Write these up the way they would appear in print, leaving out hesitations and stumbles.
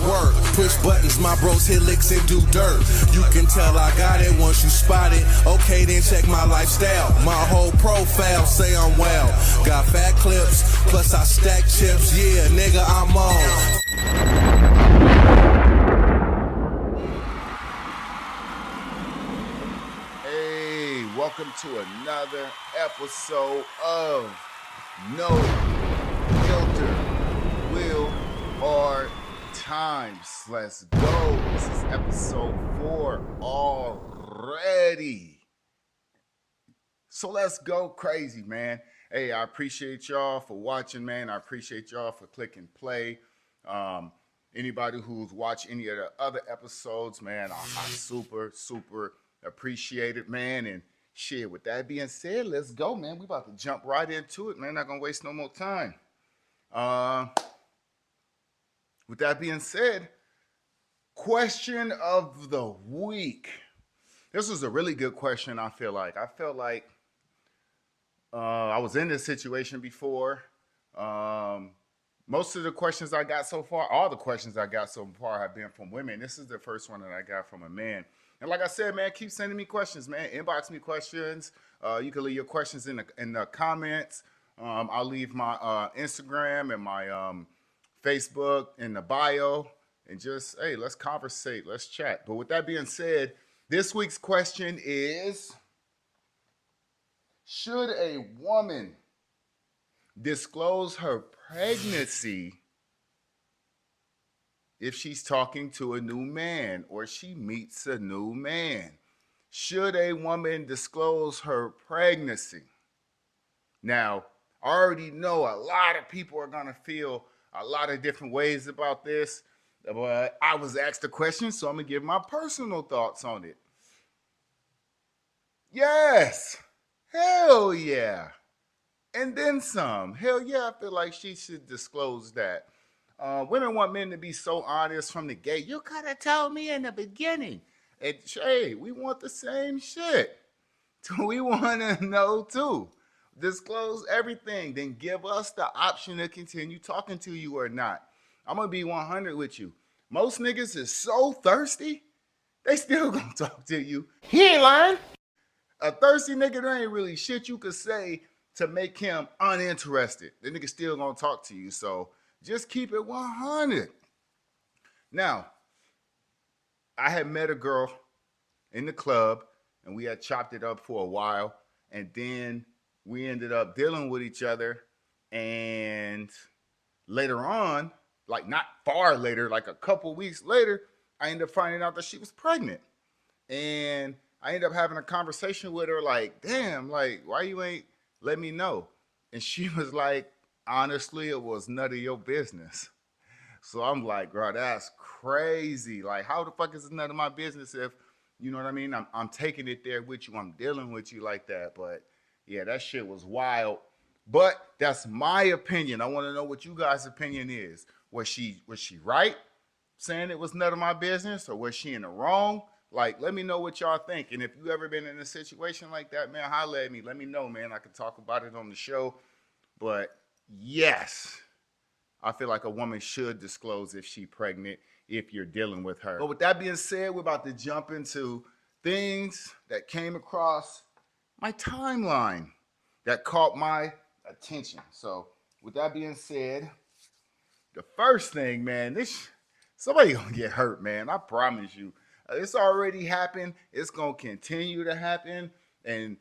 work. Push buttons, my bros hit licks and do dirt. You can tell I got it once you spot it. Okay, then check my lifestyle. My whole profile say I'm well. Got fat clips, plus I stack chips. Yeah, nigga, I'm on. Hey, welcome to another episode of No Filter. Will Hardtymez. Let's go. This is episode 4 already. So let's go crazy, man. Hey, I appreciate y'all for watching, man. I appreciate y'all for clicking play. Anybody who's watched any of the other episodes, man, I super appreciate it, man. And shit, with that being said, let's go, man. We about to jump right into it, man. Not gonna waste no more time. With that being said, question of the week. This was a really good question, I feel like. I felt like I was in this situation before. Most of the questions I got so far, all the questions I got so far have been from women. This is the first one that I got from a man. And like I said, man, keep sending me questions, man. Inbox me questions. You can leave your questions in the comments. I'll leave my Instagram and my Facebook in the bio. And just, hey, let's conversate. Let's chat. But with that being said, this week's question is, should a woman disclose her pregnancy if she's talking to a new man or she meets a new man? Should a woman disclose her pregnancy? Now, I already know a lot of people are going to feel a lot of different ways about this, but I was asked the question, so I'm going to give my personal thoughts on it. Yes. Hell yeah. And then some. Hell yeah, I feel like she should disclose that. Women want men to be so honest from the gate. You could have told me in the beginning. And hey, we want the same shit. We want to know too. Disclose everything. Then give us the option to continue talking to you or not. I'm going to be 100 with you. Most niggas is so thirsty, they still going to talk to you. He ain't lying. A thirsty nigga, there ain't really shit you could say to make him uninterested. The nigga still gonna talk to you, so just keep it 100. Now, I had met a girl in the club, and we had chopped it up for a while, and then we ended up dealing with each other, and later on, like not far later, like a couple weeks later, I ended up finding out that she was pregnant. And I ended up having a conversation with her like, damn, like, why you ain't let me know? And she was like, honestly, it was none of your business. So I'm like, bro, that's crazy. Like, how the fuck is it none of my business if, you know what I mean? I'm taking it there with you. I'm dealing with you like that. But yeah, that shit was wild. But that's my opinion. I want to know what you guys' opinion is. Was she right saying it was none of my business, or was she in the wrong? Like, let me know what y'all think. And if you ever been in a situation like that, man, holla at me. Let me know, man. I can talk about it on the show. But yes, I feel like a woman should disclose if she's pregnant if you're dealing with her. But with that being said, we're about to jump into things that came across my timeline that caught my attention. So with that being said, the first thing, man, somebody gonna get hurt, man. I promise you. It's already happened. It's going to continue to happen. And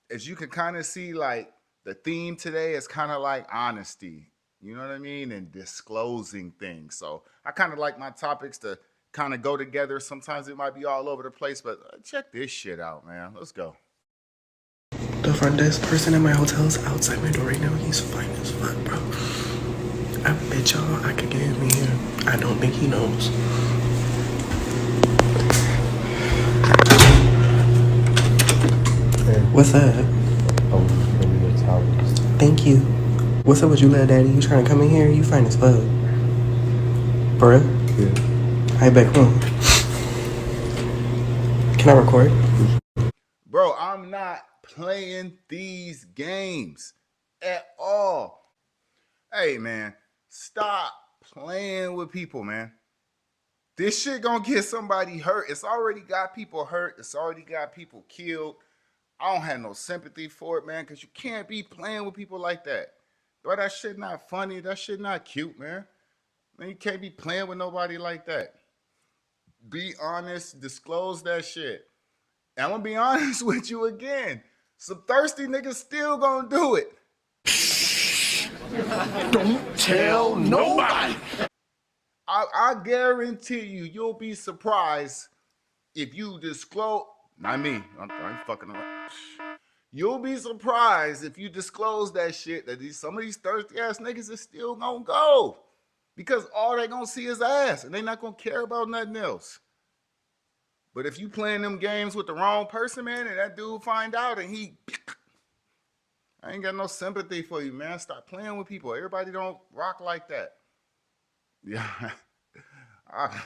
as you can kind of see, like, the theme today is kind of like honesty. You know what I mean? And disclosing things. So I kind of like my topics to kind of go together. Sometimes it might be all over the place, but check this shit out, man. Let's go. The front desk person at my hotel is outside my door right now. He's fine as fuck, bro. I bet y'all I could get him in here. I don't think he knows. What's up? Oh, give me your towels. Thank you. What's up with you, little daddy? You trying to come in here? You fine as fuck. For real? Yeah. I back home. Can I record? Bro, I'm not playing these games at all. Hey, man, stop playing with people, man. This shit gonna get somebody hurt. It's already got people hurt. It's already got people killed. I don't have no sympathy for it, man, because you can't be playing with people like that. Bro, that shit not funny. That shit not cute, man. Man, you can't be playing with nobody like that. Be honest. Disclose that shit. And I'm gonna be honest with you again. Some thirsty niggas still gonna do it. Don't tell nobody. I guarantee you, you'll be surprised if you disclose. Not me. I'm fucking around. You'll be surprised if you disclose that shit that some of these thirsty ass niggas is still gonna go. Because all they gonna see is ass and they not gonna care about nothing else. But if you playing them games with the wrong person, man, and that dude find out and I ain't got no sympathy for you, man. Stop playing with people. Everybody don't rock like that. Yeah.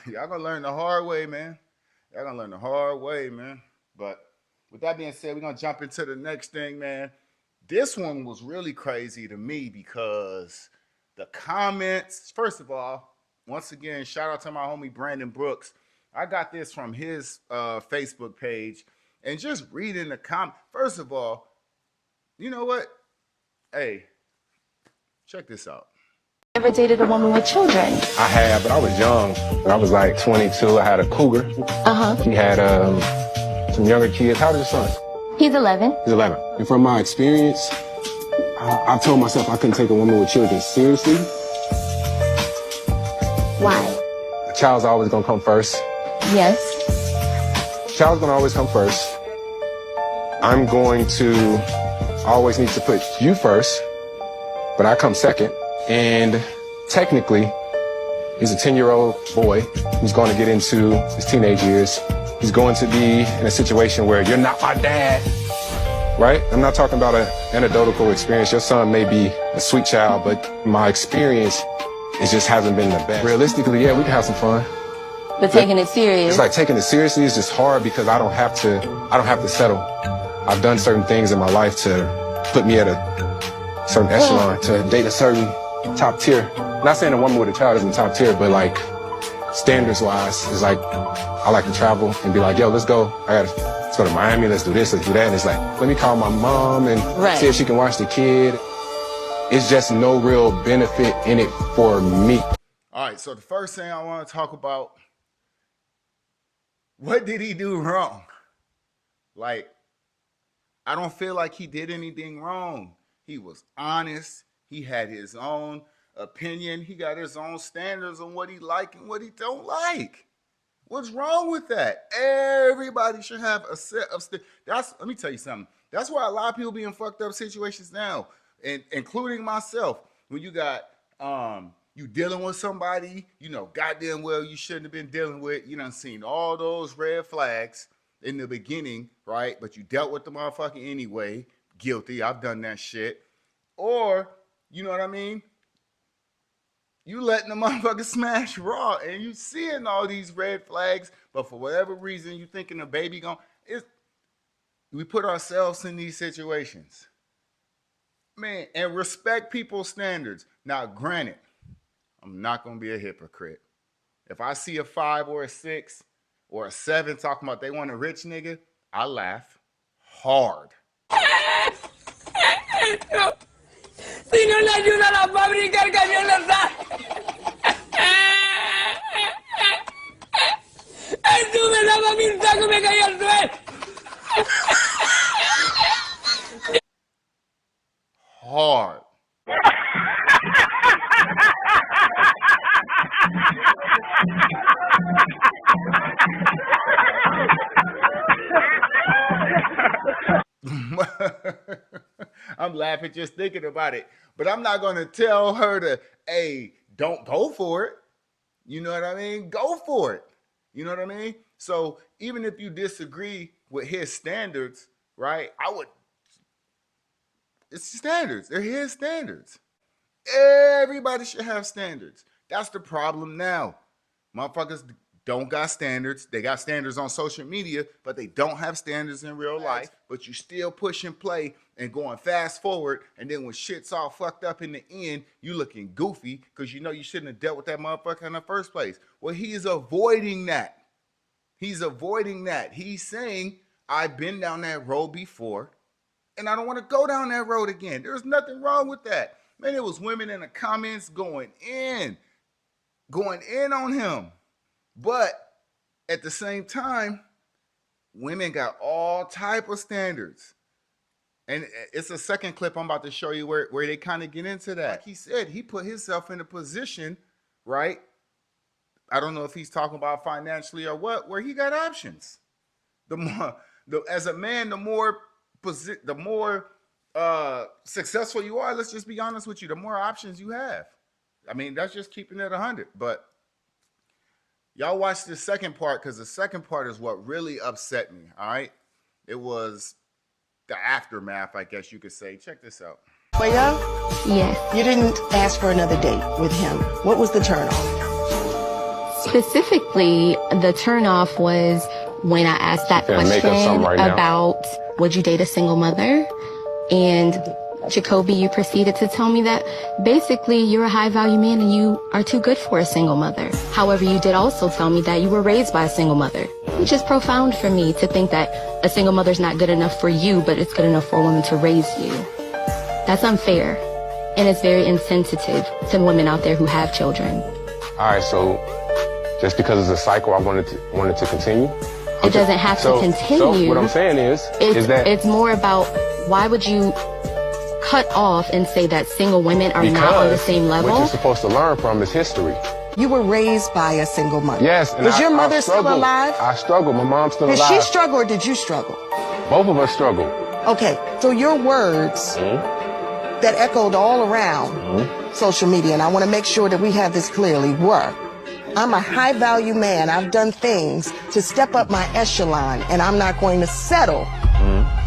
Y'all gonna learn the hard way, man. Y'all gonna learn the hard way, man. But with that being said, we're gonna jump into the next thing, man. This one was really crazy to me because the comments, first of all, once again, shout out to my homie Brandon Brooks. I got this from his Facebook page, and just reading the comment. First of all, you know what? Hey, check this out. Ever dated a woman with children? I had, but I was young. I was like 22. I had a cougar. He had some younger kids. How old is your son? He's 11. He's 11. And from my experience, I told myself I couldn't take a woman with children seriously. Why? The child's always gonna come first. Yes. The child's gonna always come first. I'm going to always need to put you first, but I come second. And technically, he's a 10-year-old boy who's going to get into his teenage years. He's going to be in a situation where you're not my dad, right? I'm not talking about an anecdotal experience. Your son may be a sweet child, but my experience, it just hasn't been the best. Realistically, yeah, we can have some fun. But taking it serious. It's like taking it seriously is just hard because I don't have to settle. I've done certain things in my life to put me at a certain echelon, to date a certain top tier. Not saying a woman with a child isn't top tier, but like standards wise, it's like I like to travel and be like, yo, let's go. Let's go to Miami, let's do this, let's do that. And it's like, let me call my mom and see if she can watch the kid. It's just no real benefit in it for me. All right, so the first thing I want to talk about, what did he do wrong? Like, I don't feel like he did anything wrong. He was honest. He had his own opinion. He got his own standards on what he like and what he don't like. What's wrong with that? Everybody should have a set of let me tell you something. That's why a lot of people be in fucked up situations now, and including myself. When you got you dealing with somebody, you know, goddamn well you shouldn't have been dealing with. You done seen all those red flags in the beginning, right? But you dealt with the motherfucker anyway. Guilty. I've done that shit. Or, you know what I mean? You letting the motherfucker smash raw and you seeing all these red flags, but for whatever reason you thinking a baby we put ourselves in these situations. Man, and respect people's standards. Now, granted, I'm not gonna be a hypocrite. If I see a 5 or a 6 or a 7 talking about they want a rich nigga, I laugh hard. Si no le ayuda a la fábrica, el camión le sale. Estuve daba mi saco y me caí al suelo. Hard. I'm laughing just thinking about it. But I'm not going to tell her to, hey, don't go for it. You know what I mean? Go for it. You know what I mean? So even if you disagree with his standards, right? It's standards. They're his standards. Everybody should have standards. That's the problem now. Motherfuckers don't got standards. They got standards on social media, but they don't have standards in real life. But you still push and play and going fast forward. And then when shit's all fucked up in the end, you looking goofy because you know you shouldn't have dealt with that motherfucker in the first place. Well, he is avoiding that. He's avoiding that. He's saying, I've been down that road before, and I don't want to go down that road again. There's nothing wrong with that. Man, it was women in the comments going in on him. But at the same time, women got all type of standards. And it's a second clip I'm about to show you where they kind of get into that. Like he said, he put himself in a position, right? I don't know if he's talking about financially or what, where he got options. As a man, the more successful you are, let's just be honest with you, the more options you have. I mean, that's just keeping it 100. But y'all watch the second part, because the second part is what really upset me, all right? It was the aftermath, I guess you could say. Check this out. Yes. You didn't ask for another date with him. What was the turnoff? Specifically, the turnoff was when I asked that question about would you date a single mother? And Jacoby, you proceeded to tell me that basically you're a high value man and you are too good for a single mother. However, you did also tell me that you were raised by a single mother, which is profound for me to think that a single mother's not good enough for you, but it's good enough for a woman to raise you. That's unfair. And it's very insensitive to women out there who have children. All right, so just because it's a cycle, I wanted to continue. It doesn't have to continue. So what I'm saying is that it's more about why would you cut off and say that single women are not on the same level? What you're supposed to learn from is history. You were raised by a single mother. Yes. And Is your mother still alive? I struggle. My mom's still alive. Did she struggle or did you struggle? Both of us struggle. Okay, so your words that echoed all around social media, and I want to make sure that we have this clearly, were, I'm a high value man. I've done things to step up my echelon, and I'm not going to settle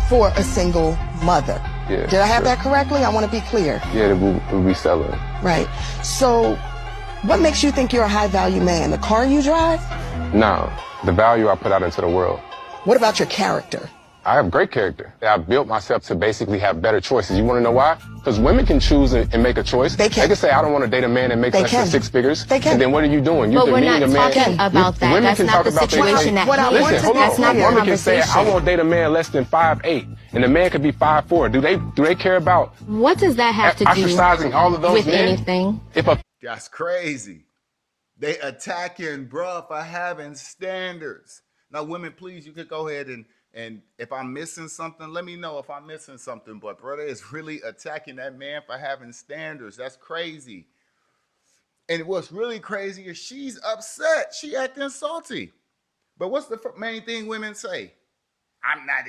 for a single mother. Yeah, Did I have that correctly? I want to be clear. Yeah, we'll be selling. Right. So what makes you think you're a high value man? The car you drive? No, the value I put out into the world. What about your character? I have great character. I built myself to basically have better choices. You want to know why? Because women can choose and make a choice. They can. They can say, I don't want to date a man that makes less than 6 figures. They can. And then what are you doing? You're But we're not demeaning a man. talking about that. Women That's can not talk the about situation at hand. Listen, hold That's on. not the Women can say, conversation. I won't date a man less than 5'8", and the man could be 5'4". Do they care about What does that have to do ostracizing all of those with men? anything? That's crazy. They attacking bruh for having standards. Now, women, please, you could go ahead and if I'm missing something, let me know if I'm missing something. But brother is really attacking that man for having standards. That's crazy. And what's really crazy is she's upset. She acting salty. But what's the main thing women say? I'm not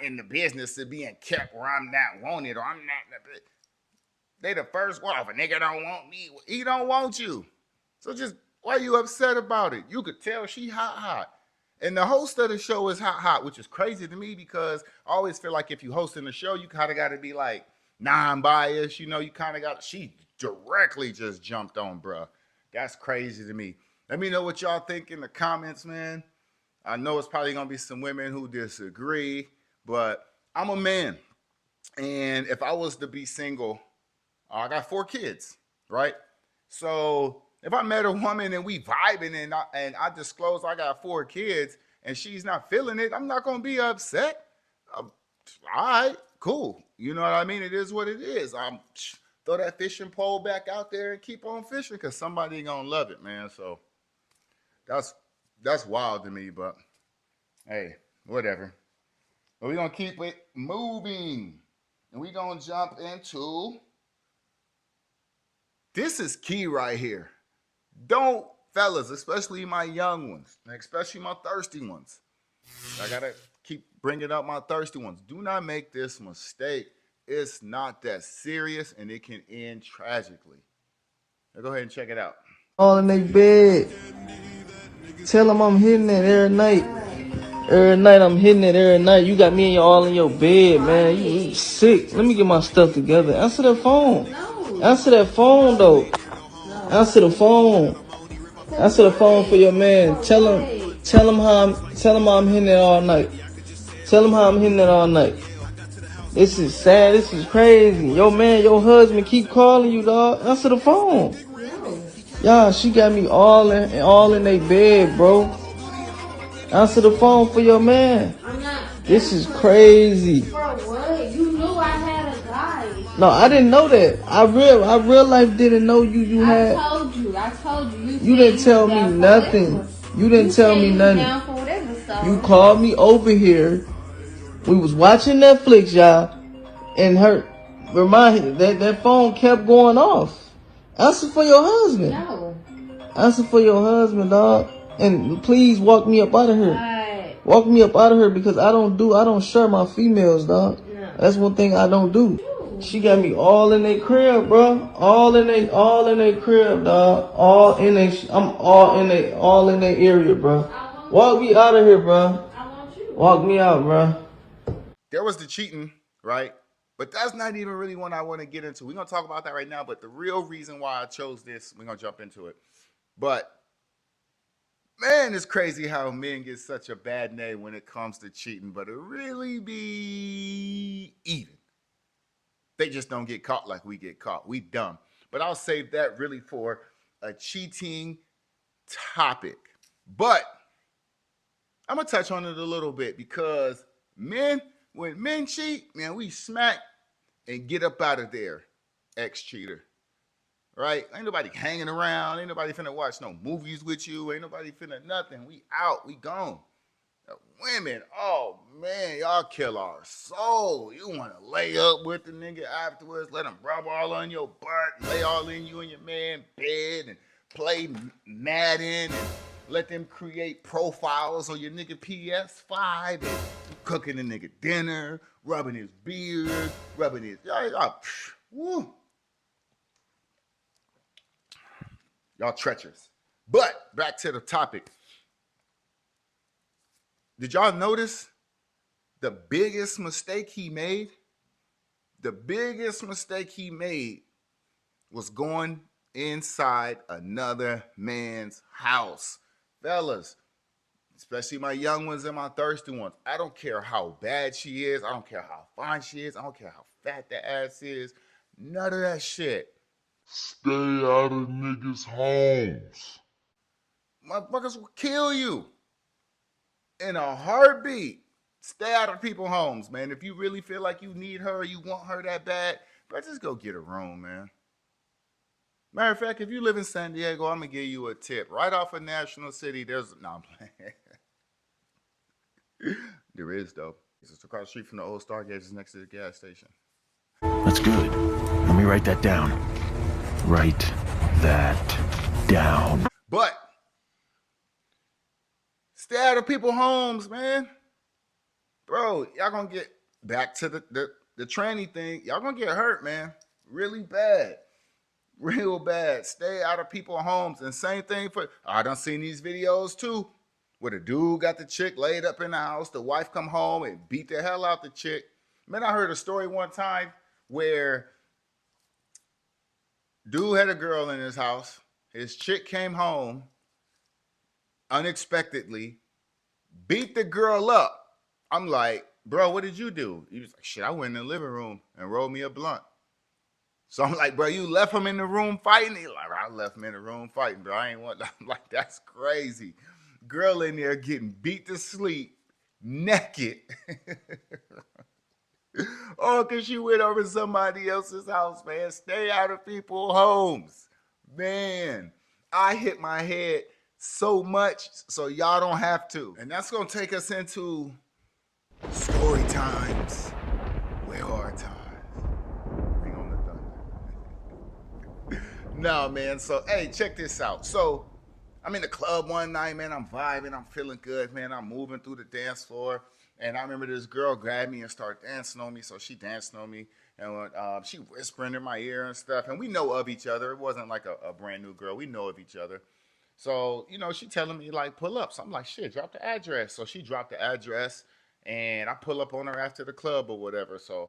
in the business of being kept where I'm not wanted, or I'm not. They the first one. If a nigga don't want me, he don't want you. So just why are you upset about it? You could tell she hot. And the host of the show is hot, which is crazy to me because I always feel like if you hosting the show, you kind of got to be like non-biased. You know, you kind of got. She directly just jumped on, bruh. That's crazy to me. Let me know what y'all think in the comments, man. I know it's probably gonna be some women who disagree, but I'm a man, and if I was to be single, I got 4 kids, right? So if I met a woman and we vibing and I disclose I got 4 kids and she's not feeling it, I'm not gonna be upset. All right, cool. You know what I mean? It is what it is. I'm throw that fishing pole back out there and keep on fishing because somebody gonna love it, man. So that's wild to me, but hey, whatever. But we're gonna keep it moving. And we're gonna jump into this is key right here. Don't, fellas, especially my young ones, and especially my thirsty ones. I gotta keep bringing up my thirsty ones. Do not make this mistake. It's not that serious, and it can end tragically. Now go ahead and check it out. All in their bed. Tell them I'm hitting it every night. Every night I'm hitting it every night. You got me and you all in your bed, man. You sick. Let me get my stuff together. Answer that phone. Answer that phone, though. Answer the phone. Answer the phone for your man. Tell him how I'm hitting it all night. Tell him how I'm hitting it all night. This is sad. This is crazy. Yo, man, your husband keep calling you, dog. Answer the phone. Y'all, she got me all in they bed, bro. Answer the phone for your man. I'm not. This is crazy. For what? You knew I had a guy. No, I didn't know that. I real life didn't know you had. I told you. You didn't tell me nothing. You didn't tell me nothing. Down for whatever, so. You called me over here. We was watching Netflix, y'all, and that phone kept going off. Answer for your husband. No. Answer for your husband, dog. And please walk me up out of here. Right. Walk me up out of here because I don't share my females, dog. No. That's one thing I don't do. She got me all in their crib, bro. All in their crib, dog. I'm all in their area, bro. Walk me out of here, bro. Walk me out, bro. There was the cheating, right? But that's not even really one I want to get into. We're going to talk about that right now. But the real reason why I chose this, we're going to jump into it. But, man, it's crazy how men get such a bad name when it comes to cheating. But it really be even. They just don't get caught like we get caught. We dumb. But I'll save that really for a cheating topic. But I'm going to touch on it a little bit because when men cheat, man, we smack and get up out of there, ex-cheater. Right? Ain't nobody hanging around. Ain't nobody finna watch no movies with you. Ain't nobody finna nothing. We out. We gone. Women, oh man, y'all kill our soul. You want to lay up with the nigga afterwards, let him rub all on your butt, lay all in you and your man bed, and play Madden, and let them create profiles on your nigga PS5, and cooking the nigga dinner, rubbing his beard, rubbing his, woo. Y'all treacherous. But back to the topic. Did y'all notice the biggest mistake he made? The biggest mistake he made was going inside another man's house. Fellas, especially my young ones and my thirsty ones, I don't care how bad she is. I don't care how fine she is. I don't care how fat the ass is. None of that shit. Stay out of niggas' homes. Motherfuckers will kill you. In a heartbeat. Stay out of people's homes, man. If you really feel like you need her or you want her that bad, bro, just go get a room, man. Matter of fact, if you live in San Diego, I'm going to give you a tip. Right off of National City, no, I'm playing. There is, though. It's just across the street from the old Stargate. It's next to the gas station. That's good. Let me write that down. Write that down. But stay out of people's homes, man. Bro, y'all gonna get back to the tranny thing. Y'all gonna get hurt, man. Really bad. Real bad. Stay out of people's homes. And same thing I done seen these videos too, where the dude got the chick laid up in the house. The wife come home and beat the hell out the chick. Man, I heard a story one time where dude had a girl in his house. His chick came home unexpectedly, beat the girl up. I'm like, bro, what did you do? He was like, shit, I went in the living room and rolled me a blunt. So I'm like, bro, you left him in the room fighting? He's like, I left him in the room fighting, bro. I ain't want. I'm like, that's crazy. Girl in there getting beat to sleep, naked. Oh, because she went over to somebody else's house, man. Stay out of people's homes. Man, I hit my head so much so y'all don't have to. And that's going to take us into story times. Will Hardtymez. Bring on the thunder. No, man. So, hey, check this out. So, I'm in the club one night, man. I'm vibing. I'm feeling good, man. I'm moving through the dance floor. And I remember this girl grabbed me and started dancing on me. So she dancing on me. And she whispering in my ear and stuff. And we know of each other. It wasn't like a brand new girl. We know of each other. So, she telling me, like, pull up. So I'm like, shit, drop the address. So she dropped the address. And I pull up on her after the club or whatever. So,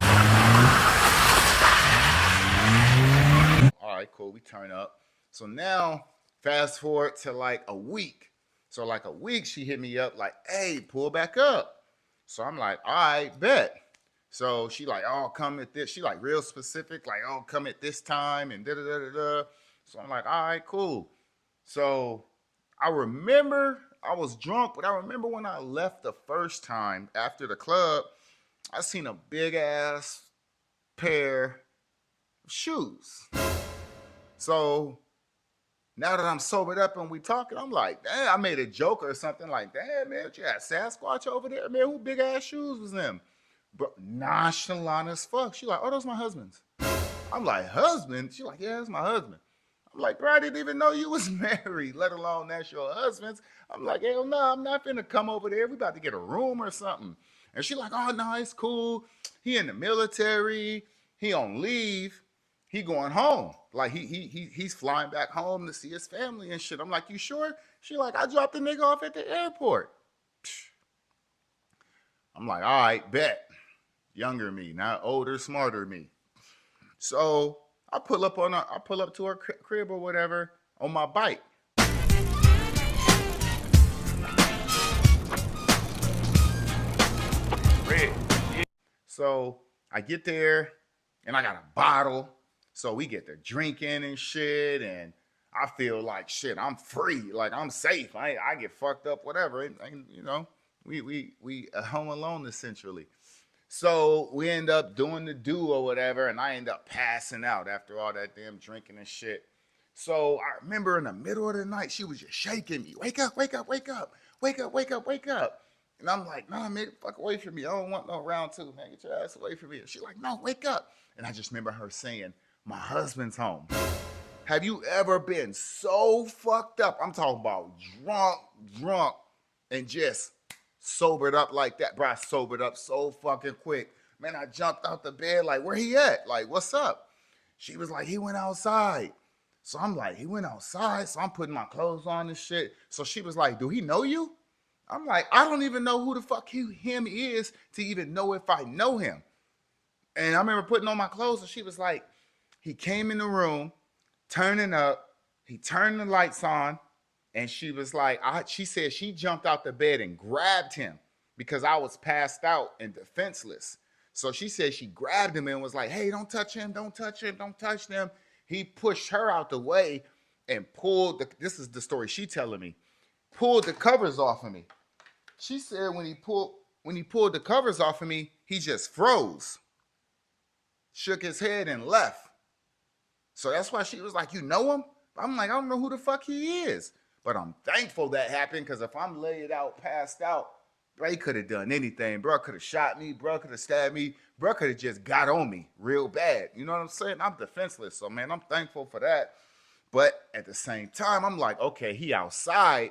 all right, cool. We turn up. So now Fast forward to like a week. So like a week, she hit me up like, hey, pull back up. So I'm like, all right, bet. So she like, oh, come at this. She like real specific, like, oh, come at this time and da da da da da. So I'm like, all right, cool. So I remember I was drunk, but I remember when I left the first time after the club, I seen a big ass pair of shoes. So now that I'm sobered up and we talking, I'm like, damn, I made a joke or something like, damn, man, you got Sasquatch over there, man. Who big ass shoes was them? But nonchalant as fuck. She like, oh, those my husband's. I'm like, husband? She like, yeah, that's my husband. I'm like, bro, I didn't even know you was married, let alone that's your husband's. I'm like, hell no, I'm not finna come over there. We about to get a room or something. And she like, oh no, it's cool. He in the military. He on leave. He going home. Like he's flying back home to see his family and shit. I'm like, you sure? She like, I dropped the nigga off at the airport. I'm like, all right, bet. Younger me, not older, smarter me. So I pull up to her crib or whatever on my bike. Red. So I get there and I got a bottle. So we get to drinking and shit, and I feel like shit. I'm free, like I'm safe. I get fucked up, whatever. You know, we home alone essentially. So we end up doing the do or whatever, and I end up passing out after all that damn drinking and shit. So I remember in the middle of the night, she was just shaking me. Wake up, wake up, wake up, wake up, wake up, wake up. And I'm like, nah, man, get the fuck away from me. I don't want no round two, man. Get your ass away from me. And she's like, no, wake up. And I just remember her saying, my husband's home. Have you ever been so fucked up? I'm talking about drunk, and just sobered up like that. Bro, I sobered up so fucking quick. Man, I jumped out the bed like, where he at? Like, what's up? She was like, he went outside. So I'm like, he went outside? So I'm putting my clothes on and shit. So she was like, do he know you? I'm like, I don't even know who the fuck him is to even know if I know him. And I remember putting on my clothes and she was like, he came in the room, turning up, he turned the lights on, and she was like, she said she jumped out the bed and grabbed him because I was passed out and defenseless. So she said she grabbed him and was like, hey, don't touch him, don't touch him, don't touch them. He pushed her out the way and this is the story she telling me, pulled the covers off of me. She said when he pulled the covers off of me, he just froze, shook his head and left. So that's why she was like, you know him? I'm like, I don't know who the fuck he is. But I'm thankful that happened, because if I'm laid out, passed out, bro, he could have done anything. Bro could have shot me. Bro could have stabbed me. Bro could have just got on me real bad. You know what I'm saying? I'm defenseless. So, man, I'm thankful for that. But at the same time, I'm like, okay, he outside.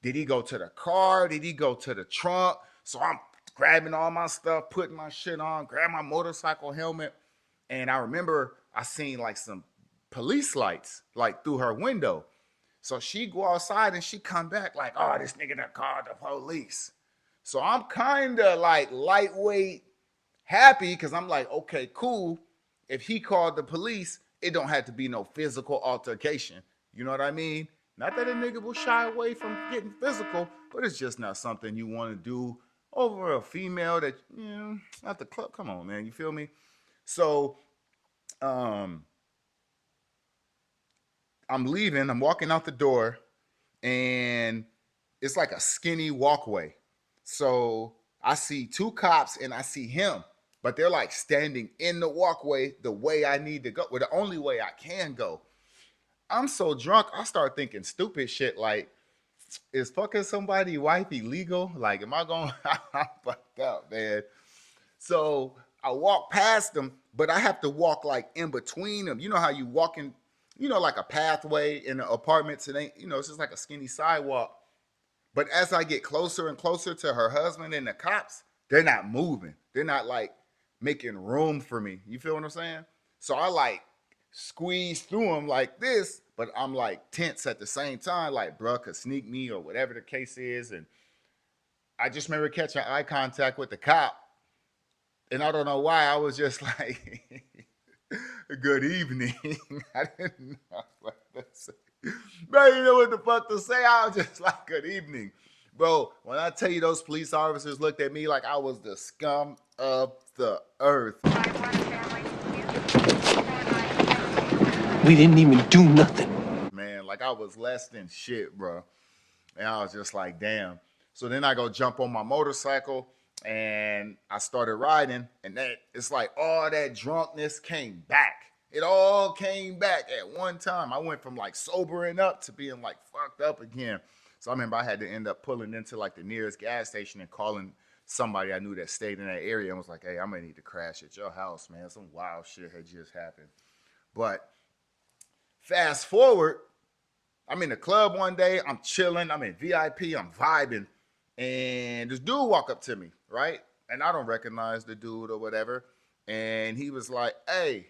Did he go to the car? Did he go to the trunk? So I'm grabbing all my stuff, putting my shit on, grab my motorcycle helmet. And I remember I seen like some police lights like through her window. So she go outside and she come back like, oh, this nigga done called the police. So I'm kind of like lightweight happy, because I'm like, okay, cool. If he called the police, it don't have to be no physical altercation. You know what I mean? Not that a nigga will shy away from getting physical, but it's just not something you want to do over a female that, you know, at the club. Come on, man. You feel me? So I'm leaving. I'm walking out the door, and it's like a skinny walkway. So I see two cops and I see him, but they're like standing in the walkway the way I need to go, or the only way I can go. I'm so drunk, I start thinking stupid shit like, is fucking somebody wife illegal? Like, am I going I'm fucked up, man. So I walk past them, but I have to walk like in between them. You know how you walk in, you know, like a pathway in the apartments, and you know, it's just like a skinny sidewalk. But as I get closer and closer to her husband and the cops, they're not moving. They're not like making room for me. You feel what I'm saying? So I like squeeze through them like this, but I'm like tense at the same time, like bruh could sneak me or whatever the case is. And I just remember catching eye contact with the cop, and I don't know why, I was just like, good evening. I didn't know what to say. Bro, you know what the fuck to say? I was just like, good evening. Bro, when I tell you those police officers looked at me like I was the scum of the earth. We didn't even do nothing. Man, like I was less than shit, bro. And I was just like, damn. So then I go jump on my motorcycle and I started riding, and that it's like all that drunkenness came back. It all came back at one time. I went from like sobering up to being like fucked up again. So I remember I had to end up pulling into like the nearest gas station and calling somebody I knew that stayed in that area and was like, hey, I'm gonna need to crash at your house, man. Some wild shit had just happened. But fast forward, I'm in the club one day, I'm chilling, I'm in VIP, I'm vibing, and this dude walk up to me, right? And I don't recognize the dude or whatever. And he was like, hey,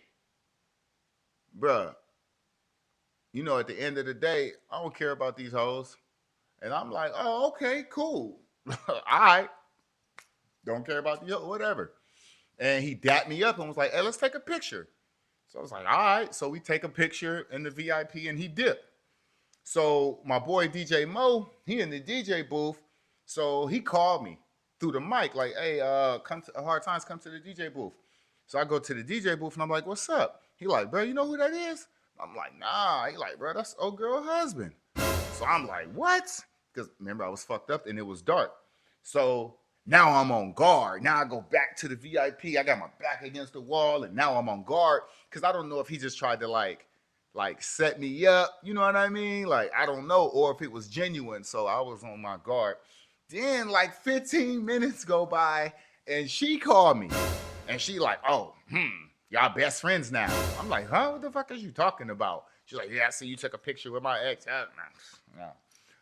bruh, you know, at the end of the day, I don't care about these hoes. And I'm like, oh, okay, cool. All right. Don't care about the whatever. And he dapped me up and was like, hey, let's take a picture. So I was like, all right. So we take a picture in the VIP and he dipped. So my boy DJ Mo, he in the DJ booth. So he called me through the mic, like, hey, come to Hardtymez, come to the DJ booth. So I go to the DJ booth and I'm like, what's up? He like, bro, you know who that is? I'm like, nah. He like, bro, that's old girl husband. So I'm like, what? Because remember, I was fucked up and it was dark. So now I'm on guard. Now I go back to the VIP. I got my back against the wall and now I'm on guard because I don't know if he just tried to like set me up. You know what I mean? Like, I don't know. Or if it was genuine. So I was on my guard. Then like 15 minutes go by and she called me. And she like, oh, y'all best friends now. I'm like, huh? What the fuck is you talking about? She's like, yeah, I see you took a picture with my ex. No.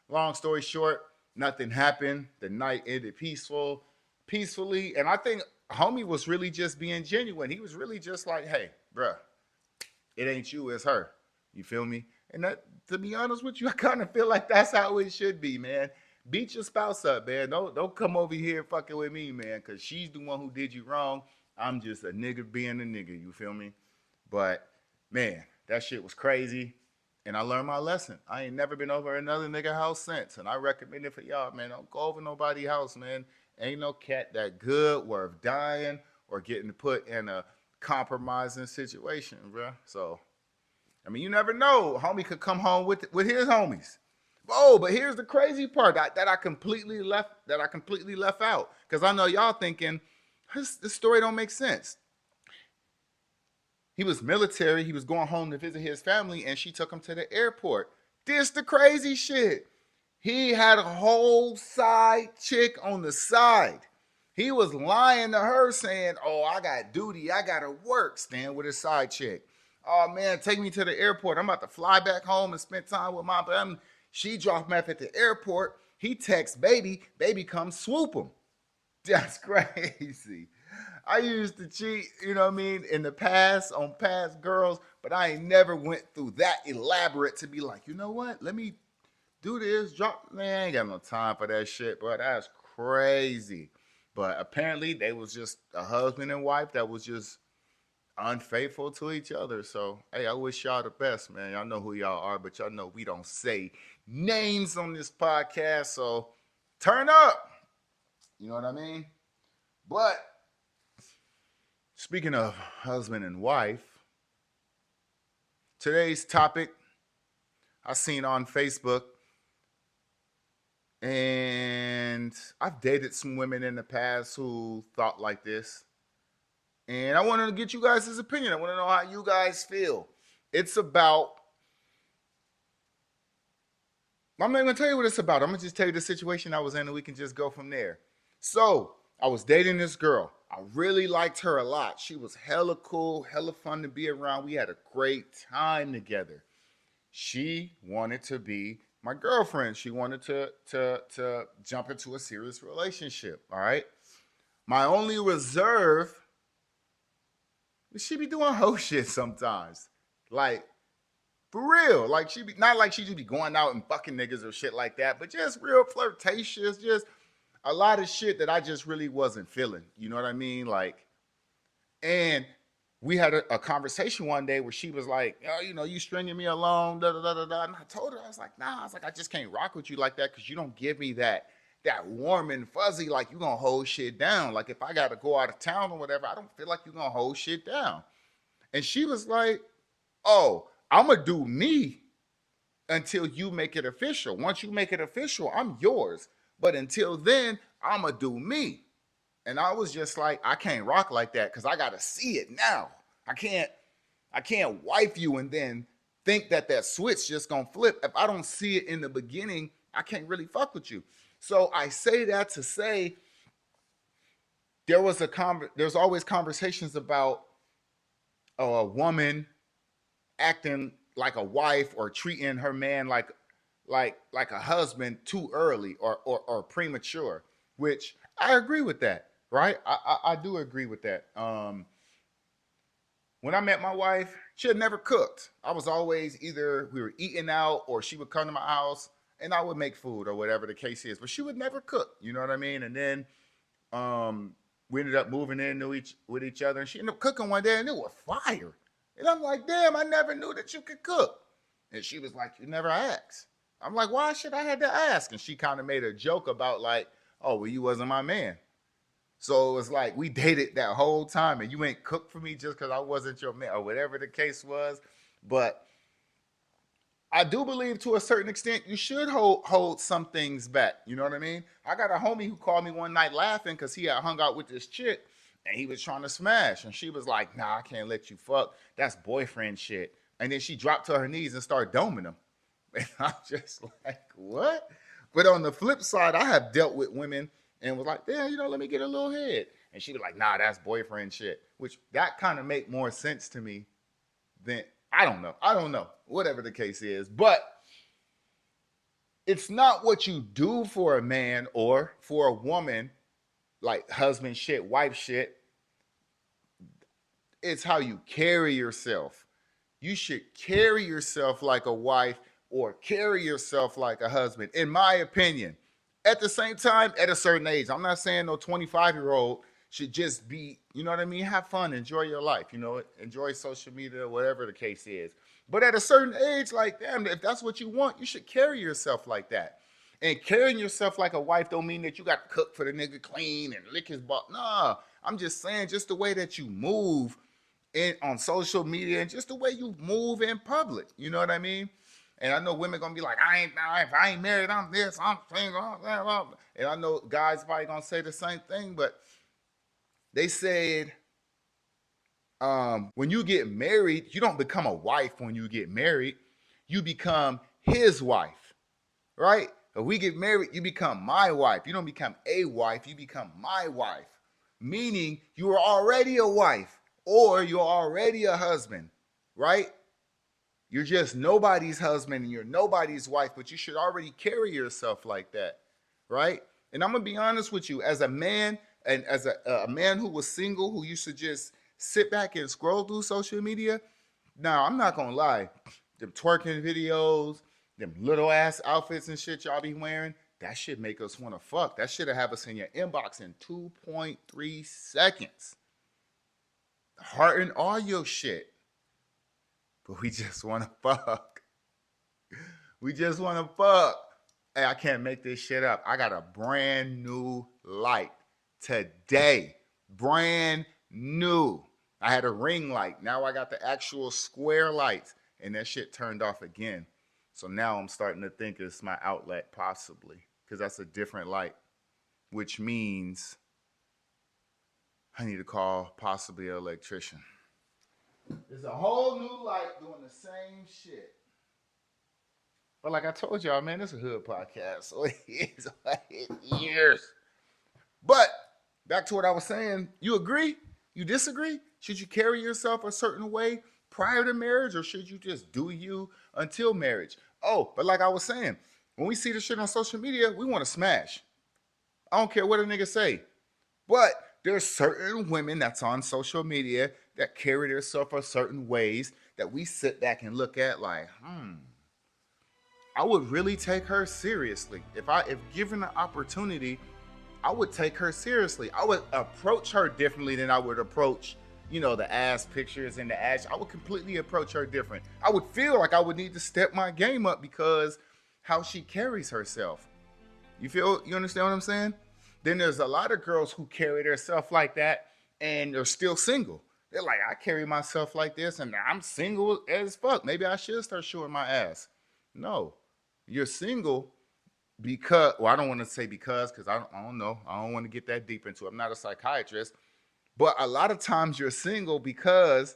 Long story short, nothing happened. The night ended peacefully. And I think homie was really just being genuine. He was really just like, hey, bruh, it ain't you, it's her. You feel me? And that, to be honest with you, I kind of feel like that's how it should be, man. Beat your spouse up, man. Don't come over here fucking with me, man, because she's the one who did you wrong. I'm just a nigga being a nigga, you feel me? But, man, that shit was crazy. And I learned my lesson. I ain't never been over another nigga house since. And I recommend it for y'all, man. Don't go over nobody's house, man. Ain't no cat that good worth dying or getting put in a compromising situation, bro. So, I mean, you never know. Homie could come home with his homies. Oh, but here's the crazy part that I completely left out. Because I know y'all thinking, this story don't make sense. He was military. He was going home to visit his family, and she took him to the airport. This the crazy shit. He had a whole side chick on the side. He was lying to her saying, oh, I got duty. I got to work, staying with his side chick. Oh, man, take me to the airport. I'm about to fly back home and spend time with my family. She dropped him off at the airport. He texts baby. Baby comes swoop him. That's crazy. I used to cheat, you know what I mean, in the past on past girls, but I ain't never went through that elaborate to be like, you know what? Let me do this. Drop. Man, I ain't got no time for that shit, bro. That's crazy. But apparently they was just a husband and wife that was just unfaithful to each other. So, hey, I wish y'all the best, man. Y'all know who y'all are, but y'all know we don't say names on this podcast. So turn up. You know what I mean? But speaking of husband and wife, today's topic I seen on Facebook, and I've dated some women in the past who thought like this. And I wanted to get you guys' opinion. I want to know how you guys feel. It's about, I'm not going to tell you what it's about. I'm going to just tell you the situation I was in and we can just go from there. So, I was dating this girl. I really liked her a lot. She was hella cool, hella fun to be around. We had a great time together. She wanted to be my girlfriend. She wanted to jump into a serious relationship, all right? My only reserve is she be doing hoe shit sometimes. Like, for real. Like, she be, not like she just be going out and fucking niggas or shit like that, but just real flirtatious, just a lot of shit that I just really wasn't feeling. You know what I mean? Like, and we had a conversation one day where she was like, oh, you stringing me along, da da da da da. And I told her, I was like, nah, I just can't rock with you like that because you don't give me that warm and fuzzy, like you gonna hold shit down. Like if I gotta go out of town or whatever, I don't feel like you gonna hold shit down. And she was like, oh, I'm gonna do me until you make it official. Once you make it official, I'm yours. But until then, I'm gonna do me. And I was just like, I can't rock like that because I gotta see it now. I can't wife you and then think that switch just gonna flip. If I don't see it in the beginning, I can't really fuck with you. So I say that to say there's always conversations about a woman acting like a wife or treating her man like a husband too early or premature, which I agree with that, right? I do agree with that. When I met my wife, she had never cooked. I was always either we were eating out or she would come to my house and I would make food or whatever the case is, but she would never cook. You know what I mean? And then we ended up moving in with each other, and she ended up cooking one day, and it was fire. And I'm like, damn, I never knew that you could cook. And she was like, you never asked. I'm like, why should I have to ask? And she kind of made a joke about like, oh, well, you wasn't my man. So it was like we dated that whole time, and you ain't cooked for me just because I wasn't your man or whatever the case was. But I do believe to a certain extent you should hold some things back. You know what I mean? I got a homie who called me one night laughing because he had hung out with this chick and he was trying to smash. And she was like, nah, I can't let you fuck. That's boyfriend shit. And then she dropped to her knees and started doming him. And I'm just like, what? But on the flip side, I have dealt with women and was like, yeah, let me get a little head. And she was like, nah, that's boyfriend shit. Which that kind of make more sense to me than, I don't know. Whatever the case is. But it's not what you do for a man or for a woman, like husband shit, wife shit. It's how you carry yourself. You should carry yourself like a wife or carry yourself like a husband, in my opinion. At the same time, at a certain age, I'm not saying no 25-year-old should just be, you know what I mean? Have fun, enjoy your life, enjoy social media, whatever the case is. But at a certain age, like, damn, if that's what you want, you should carry yourself like that. And carrying yourself like a wife don't mean that you got to cook for the nigga clean and lick his butt. Nah, I'm just saying just the way that you move on social media and just the way you move in public. You know what I mean? And I know women gonna be like, if I ain't married, I'm this, I'm single. And I know guys probably gonna say the same thing, but they said when you get married, you don't become a wife when you get married. You become his wife, right? If we get married, you become my wife. You don't become a wife, you become my wife. Meaning you are already a wife or you're already a husband, right? You're just nobody's husband and you're nobody's wife, but you should already carry yourself like that, right? And I'm going to be honest with you, as a man, and as a man who was single, who used to just sit back and scroll through social media, now I'm not going to lie, them twerking videos, them little ass outfits and shit y'all be wearing, that shit make us want to fuck. That shit'll have us in your inbox in 2.3 seconds. Hearting all your shit. But we just want to fuck. We just want to fuck. Hey, I can't make this shit up. I got a brand new light today. Brand new. I had a ring light. Now I got the actual square lights. And that shit turned off again. So now I'm starting to think it's my outlet possibly. Because that's a different light. Which means I need to call possibly an electrician. There's a whole new light doing the same shit. But like I told y'all, man, it's a hood podcast. So it is what it is. But back to what I was saying. You agree? You disagree? Should you carry yourself a certain way prior to marriage, or should you just do you until marriage? Oh, but like I was saying, when we see this shit on social media, we want to smash. I don't care what a nigga say. But there's certain women that's on social media that carry themselves a certain ways that we sit back and look at like, I would really take her seriously. If given the opportunity, I would take her seriously. I would approach her differently than I would approach the ass pictures and the ass, I would completely approach her different. I would feel like I would need to step my game up because how she carries herself. You understand what I'm saying? Then there's a lot of girls who carry themselves like that and they're still single. They're like, I carry myself like this and I'm single as fuck. Maybe I should start showing my ass. No, you're single because, well, I don't want to say because I don't know. I don't want to get that deep into it. I'm not a psychiatrist. But a lot of times you're single because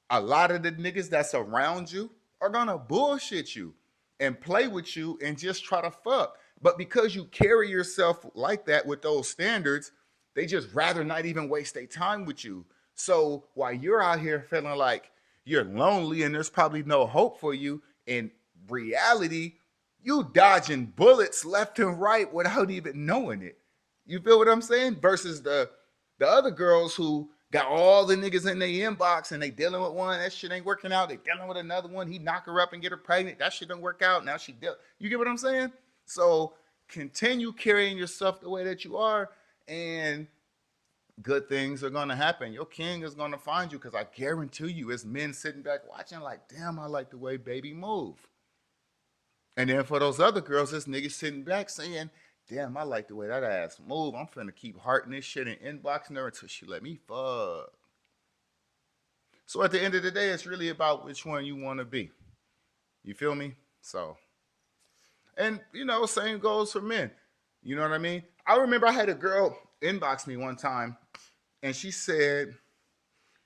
a lot of the niggas that's around you are gonna bullshit you and play with you and just try to fuck. But because you carry yourself like that with those standards, they just rather not even waste their time with you. So while you're out here feeling like you're lonely and there's probably no hope for you, in reality, you dodging bullets left and right without even knowing it. You feel what I'm saying? Versus the other girls who got all the niggas in their inbox and they dealing with one, that shit ain't working out. They dealing with another one, he knock her up and get her pregnant. That shit don't work out. Now you get what I'm saying? So continue carrying yourself the way that you are, and good things are gonna happen. Your king is gonna find you, because I guarantee you, it's men sitting back watching like, damn, I like the way baby move. And then for those other girls, this nigga sitting back saying, damn, I like the way that ass move. I'm finna keep hearting this shit and inboxing her until she let me fuck. So at the end of the day, it's really about which one you want to be. You feel me? So, and same goes for men. You know what I mean? I remember I had a girl inbox me one time and she said,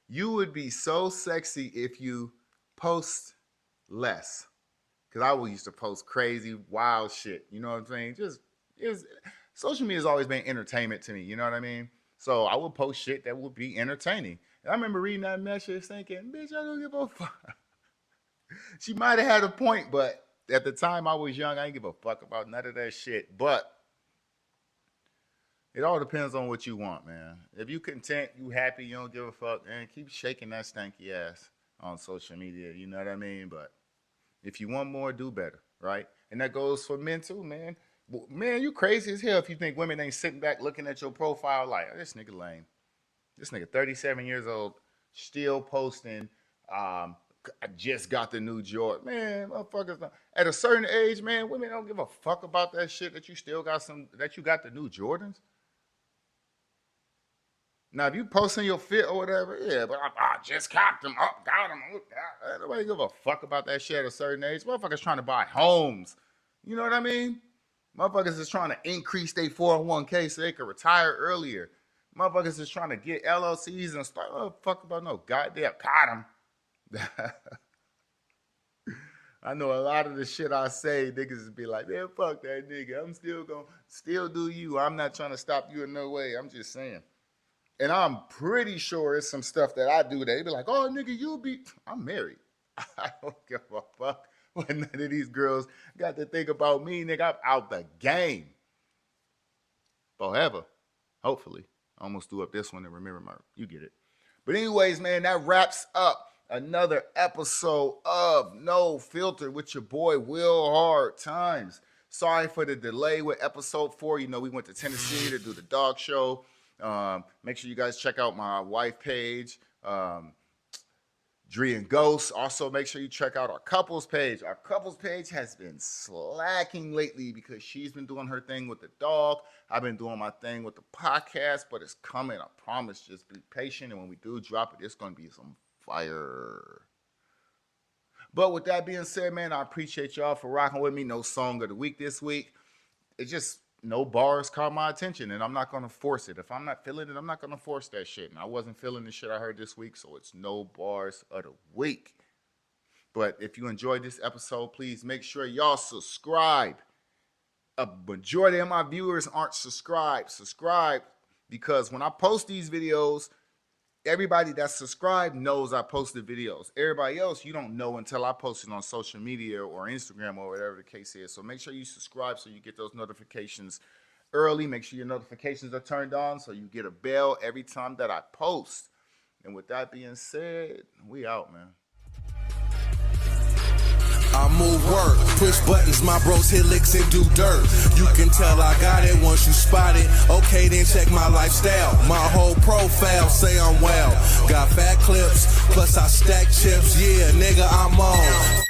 you would be so sexy if you post less. Because I used to post crazy, wild shit. You know what I'm saying? Social media has always been entertainment to me. You know what I mean? So I would post shit that would be entertaining. And I remember reading that message thinking, bitch, I don't give a fuck. She might have had a point, but at the time I was young, I didn't give a fuck about none of that shit. But it all depends on what you want, man. If you content, you happy, you don't give a fuck, and keep shaking that stanky ass on social media. You know what I mean? But if you want more, do better, right? And that goes for men too, man. Man, you crazy as hell if you think women ain't sitting back looking at your profile like, oh, this nigga lame. This nigga 37 years old, still posting, I just got the new Jordan. Man, motherfuckers, at a certain age, man, women don't give a fuck about that shit that you still got that you got the new Jordans. Now, if you posting your fit or whatever, yeah, but I just copped them, got them. Nobody give a fuck about that shit at a certain age. Motherfuckers trying to buy homes. You know what I mean? Motherfuckers is trying to increase their 401k so they can retire earlier. Motherfuckers is trying to get LLCs and start. Oh, fuck about no goddamn caught them. I know a lot of the shit I say, niggas be like, man, fuck that nigga. I'm still gonna do you. I'm not trying to stop you in no way. I'm just saying. And I'm pretty sure it's some stuff that I do that they be like, oh, nigga, I'm married. I don't give a fuck what none of these girls got to think about me, nigga. I'm out the game. Forever. Hopefully. I almost threw up this one and remember you get it. But anyways, man, that wraps up another episode of No Filter with your boy, Will Hardtymez. Sorry for the delay with episode 4. We went to Tennessee to do the dog show. Make sure you guys check out my wife page, Dree and Ghost. Also, make sure you check out our couples page. Our couples page has been slacking lately because she's been doing her thing with the dog. I've been doing my thing with the podcast, but it's coming. I promise. Just be patient, and when we do drop it, it's going to be some fire. But with that being said, man, I appreciate y'all for rocking with me. No song of the week this week. It's just no bars caught my attention, and I'm not going to force it. If I'm not feeling it, I'm not going to force that shit. And I wasn't feeling the shit I heard this week, so it's no bars of the week. But if you enjoyed this episode, please make sure y'all subscribe. A majority of my viewers aren't subscribed. Subscribe, because when I post these videos, everybody that's subscribed knows I posted videos. Everybody else, you don't know until I post it on social media or Instagram or whatever the case is. So make sure you subscribe so you get those notifications early. Make sure your notifications are turned on so you get a bell every time that I post. And with that being said, we out, man. I move work, push buttons, my bros hit licks and do dirt. You can tell I got it once you spot it. Okay, then check my lifestyle. My whole profile say I'm well. Got fat clips, plus I stack chips. Yeah, nigga, I'm on.